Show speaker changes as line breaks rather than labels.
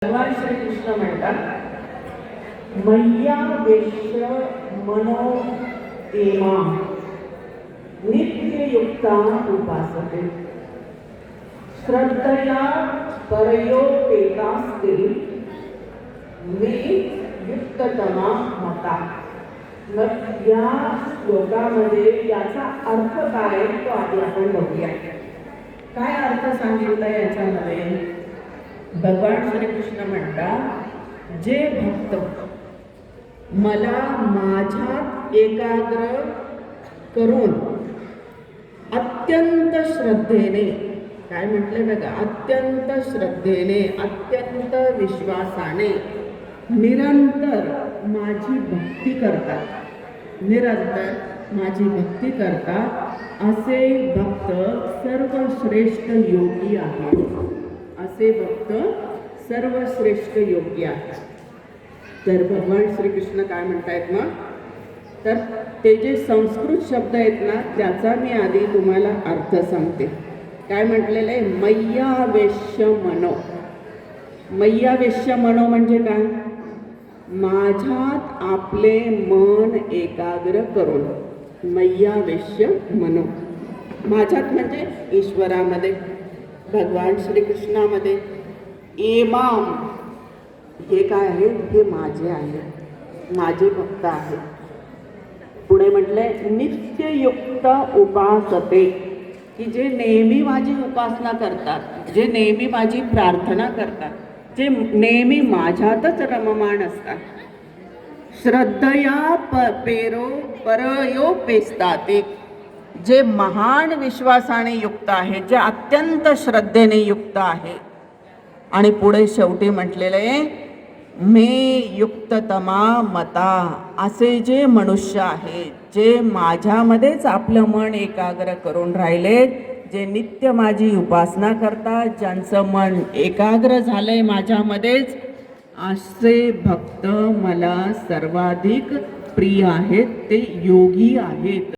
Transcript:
भगवान श्रीकृष्ण म्हणतात, मय्या वेश्य मनो एमा नित्ययुक्ता उपासते श्रद्धया परयोपेतास्ते मे युक्ततमा मता. मग या श्लोकामध्ये याचा अर्थ काय तो आधी आपण बघूया. काय अर्थ सांगितलं याच्यामध्ये? भगवान श्रीकृष्ण म्हणतात, जे भक्त मला माझ्यात एकाग्र करून अत्यंत श्रद्धेने, काय म्हटले बघा, अत्यंत श्रद्धेने, अत्यंत विश्वासाने निरंतर माझी भक्ती करतात, निरंतर माझी भक्ती करतात, असे भक्त सर्वश्रेष्ठ योगी आहेत. असे भक्त सर्वश्रेष्ठ योगी आहेत. तर भगवान श्रीकृष्ण काय म्हणतायत मग? तर ते जे संस्कृत शब्द आहेत ना, त्याचा मी आधी तुम्हाला अर्थ सांगते. काय म्हटलेलं आहे? मय्यावेश्य मनो. मय्यावेश्य मनो म्हणजे काय? माझ्यात आपले मन एकाग्र करून. मय्यावेश्य मनो, माझ्यात म्हणजे ईश्वरामध्ये, भगवान श्रीकृष्णामध्ये. एमाम, हे काय आहे? हे माझे आहे, माझे भक्त आहे. पुढे म्हटले नित्ययुक्त उपासते, की जे नेहमी माझी उपासना करतात, जे नेहमी माझी प्रार्थना करतात, जे नेहमी माझ्यातच रममाण असतात. श्रद्धया परयोपेस्तात, जे महान विश्वासाने युक्त आहे, जे अत्यंत श्रद्धेने युक्त आहे. आणि पुढे शेवटी म्हटलेलं आहे, मे युक्ततमा मता, असे जे मनुष्य आहेत, जे माझ्यामध्येच आपलं मन एकाग्र करून राहिलेत, जे नित्य माझी उपासना करतात, ज्यांचं मन एकाग्र झालंय माझ्यामध्येच, असे भक्त मला सर्वाधिक प्रिय आहेत, ते योगी आहेत.